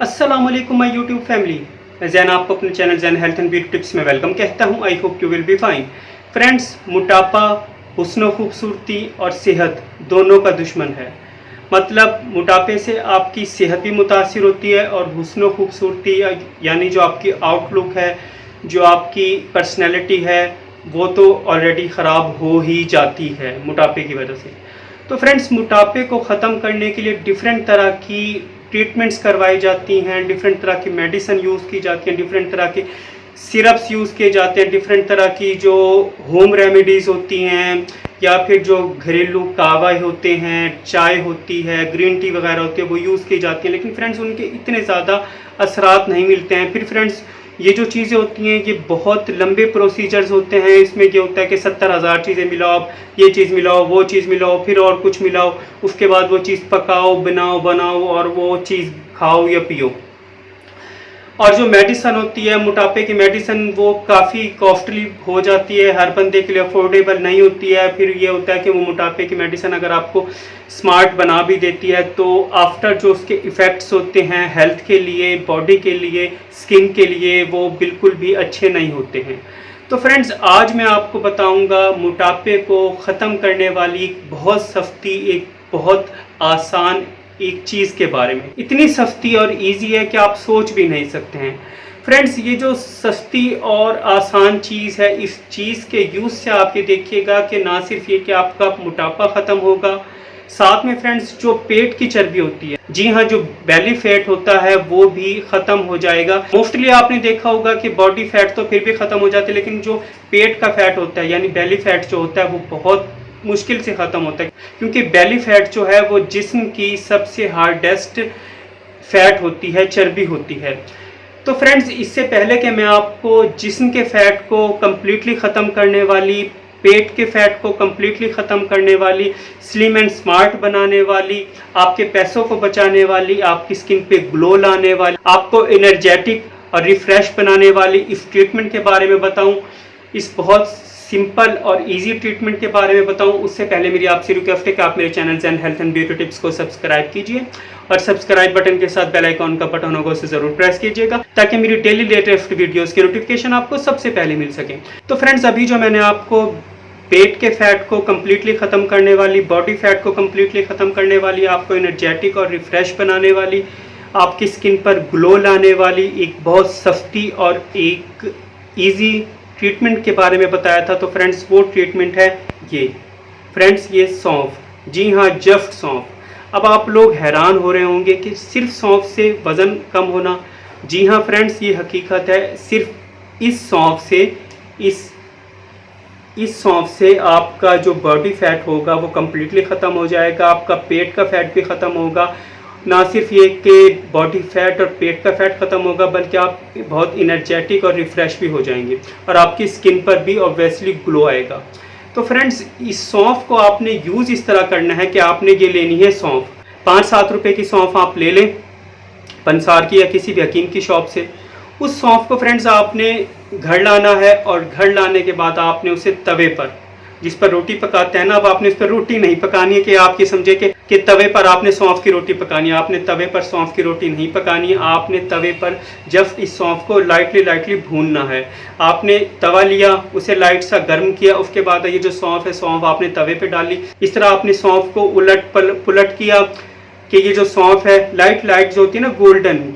अस्सलाम वालेकुम my YouTube family. मैं जैन आपको अपने channel Jain health and beauty tips में वेलकम कहता हूं। I hope you will be fine. Friends, मोटापा हुस्न खूबसूरती और सेहत दोनों का दुश्मन है। मतलब मोटापे से आपकी सेहत भी मुतासिर होती है और हुस्न खूबसूरती यानी जो आपकी आउटलुक है, जो आपकी पर्सनैलिटी है, वो तो ऑलरेडी ख़राब हो ही जाती है मोटापे की वजह से। तो फ्रेंड्स, मोटापे को ख़त्म करने के लिए डिफरेंट तरह की ट्रीटमेंट्स करवाई जाती हैं, डिफरेंट तरह की मेडिसिन यूज़ की जाती हैं, डिफरेंट तरह के सिरप्स यूज़ किए जाते हैं, डिफरेंट तरह की जो होम रेमेडीज़ होती हैं या फिर जो घरेलू कावा होते हैं, चाय होती है, ग्रीन टी वगैरह होती है, वो यूज़ की जाती हैं। लेकिन फ्रेंड्स, उनके इतने ज़्यादा असरात नहीं मिलते हैं। फिर फ्रेंड्स, ये जो चीज़ें होती हैं ये बहुत लंबे प्रोसीजर्स होते हैं। इसमें ये होता है कि 70,000 चीज़ें मिलाओ, आप ये चीज़ मिलाओ, वो चीज़ मिलाओ, फिर और कुछ मिलाओ, उसके बाद वो चीज़ पकाओ, बनाओ और वो चीज़ खाओ या पियो। और जो मेडिसन होती है मोटापे की मेडिसन, वो काफ़ी कॉस्टली हो जाती है, हर बंदे के लिए अफोर्डेबल नहीं होती है। फिर ये होता है कि वो मोटापे की मेडिसन अगर आपको स्मार्ट बना भी देती है तो आफ्टर जो उसके इफ़ेक्ट्स होते हैं हेल्थ के लिए, बॉडी के लिए, स्किन के लिए, वो बिल्कुल भी अच्छे नहीं होते हैं। तो फ्रेंड्स, आज मैं आपको बताऊंगा मोटापे को ख़त्म करने वाली बहुत सस्ती, एक बहुत आसान एक चीज़ के बारे में। इतनी सस्ती और इजी है कि आप सोच भी नहीं सकते हैं। फ्रेंड्स, ये जो सस्ती और आसान चीज़ है, इस चीज़ के यूज़ से आप ये देखिएगा कि ना सिर्फ ये कि आपका मोटापा ख़त्म होगा, साथ में फ्रेंड्स जो पेट की चर्बी होती है, जी हाँ, जो बेली फैट होता है वो भी ख़त्म हो जाएगा। मोस्टली आपने देखा होगा कि बॉडी फैट तो फिर भी ख़त्म हो जाती है, लेकिन जो पेट का फैट होता है यानी बेली फैट जो होता है वो बहुत मुश्किल से ख़त्म होता है, क्योंकि बेली फैट जो है वो जिस्म की सबसे हार्डेस्ट फैट होती है, चर्बी होती है। तो फ्रेंड्स, इससे पहले कि मैं आपको जिस्म के फैट को कम्प्लीटली ख़त्म करने वाली, पेट के फैट को कम्प्लीटली ख़त्म करने वाली, स्लिम एंड स्मार्ट बनाने वाली, आपके पैसों को बचाने वाली, आपकी स्किन पे ग्लो लाने वाली, आपको एनर्जेटिक और रिफ्रेश बनाने वाली इस ट्रीटमेंट के बारे में बताऊं, इस बहुत सिंपल और इजी ट्रीटमेंट के बारे में बताऊं, उससे पहले मेरी आपसे रिक्वेस्ट है कि आप मेरे channel Zain health and beauty tips को सब्सक्राइब कीजिए और सब्सक्राइब बटन के साथ बेल आइकॉन का बटन होगा उसे ज़रूर प्रेस कीजिएगा ताकि मेरी डेली लेटेस्ट वीडियोस की नोटिफिकेशन आपको सबसे पहले मिल सके। तो फ्रेंड्स, अभी जो मैंने आपको पेट के फैट को कम्प्लीटली ख़त्म करने वाली, बॉडी फैट को कम्प्लीटली ख़त्म करने वाली, आपको एनर्जेटिक और रिफ्रेश बनाने वाली, आपकी स्किन पर ग्लो लाने वाली एक बहुत सस्ती और एक ईजी ट्रीटमेंट के बारे में बताया था। तो फ्रेंड्स, वो ट्रीटमेंट है ये। फ्रेंड्स, ये सौंफ, जी हाँ, जस्ट सौंफ। अब आप लोग हैरान हो रहे होंगे कि सिर्फ सौंफ से वज़न कम होना। जी हाँ फ्रेंड्स, ये हकीकत है। सिर्फ इस सौंफ से इस सौंफ से आपका जो बॉडी फैट होगा वो कम्प्लीटली ख़त्म हो जाएगा, आपका पेट का फैट भी ख़त्म होगा। ना सिर्फ ये कि बॉडी फैट और पेट का फैट ख़त्म होगा, बल्कि आप बहुत इनर्जेटिक और रिफ़्रेश भी हो जाएंगे और आपकी स्किन पर भी ऑब्वियसली ग्लो आएगा। तो फ्रेंड्स, इस सौंफ को आपने यूज़ इस तरह करना है कि आपने ये लेनी है सौंफ। 5-7 रुपये की सौंफ आप ले लें, पंसार की या किसी भी हकीम की शॉप से। उस सौंफ को फ्रेंड्स आपने घर लाना है और घर लाने के बाद आपने उसे तवे पर, जिस पर रोटी पकाते हैं ना, अब आपने उस पर रोटी नहीं पकानी है कि आप ये समझे कि तवे पर आपने सौंफ की रोटी पकानी है। आपने तवे पर सौंफ की रोटी नहीं पकानी है। आपने तवे पर जस्ट इस सौंफ को लाइटली भूनना है। आपने तवा लिया, उसे लाइट सा गर्म किया, उसके बाद ये जो सौंफ है, सौंफ आपने तवे पे डाली। इस तरह आपने सौंफ को उलट पुलट किया कि ये जो सौंफ है लाइट जो होती है ना,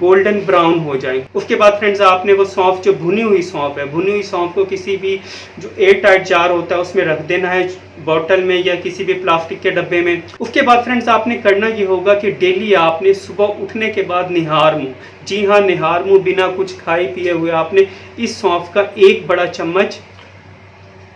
गोल्डन ब्राउन हो जाए। उसके बाद फ्रेंड्स, आपने वो सौंफ, जो भुनी हुई सौंफ है, भुनी हुई सौंफ को किसी भी जो एयर टाइट जार होता है उसमें रख देना है, बॉटल में या किसी भी प्लास्टिक के डब्बे में। उसके बाद फ्रेंड्स, आपने करना ये होगा कि डेली आपने सुबह उठने के बाद निहार मुँह, जी हाँ निहार मुँह, बिना कुछ खाए पिए हुए आपने इस सौंफ का 1 बड़ा चम्मच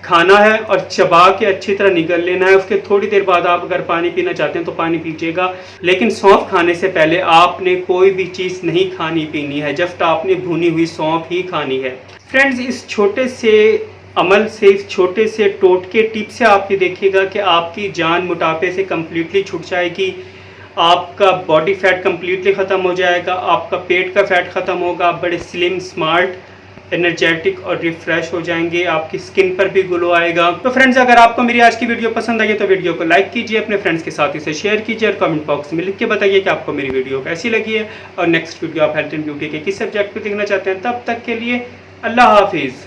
खाना है और चबा के अच्छी तरह निगल लेना है। उसके थोड़ी देर बाद आप अगर पानी पीना चाहते हैं तो पानी पीजिएगा, लेकिन सौंफ खाने से पहले आपने कोई भी चीज़ नहीं खानी पीनी है, जस्ट आपने भुनी हुई सौंफ ही खानी है। फ्रेंड्स, इस छोटे से अमल से, इस छोटे से टोटके टिप से आप ये देखिएगा कि आपकी जान मोटापे से कम्प्लीटली छूट जाएगी, आपका बॉडी फैट कम्प्लीटली ख़त्म हो जाएगा, आपका पेट का फैट ख़त्म होगा, आप बड़े स्लिम, स्मार्ट, एनर्जेटिक और रिफ्रेश हो जाएंगे, आपकी स्किन पर भी ग्लो आएगा। तो फ्रेंड्स, अगर आपको मेरी आज की वीडियो पसंद आई है तो वीडियो को लाइक कीजिए, अपने फ्रेंड्स के साथ इसे शेयर कीजिए और कमेंट बॉक्स में लिख के बताइए कि आपको मेरी वीडियो कैसी लगी है और नेक्स्ट वीडियो आप हेल्थ एंड ब्यूटी के किस सब्जेक्ट पे देखना चाहते हैं। तब तक के लिए अल्लाह हाफिज़।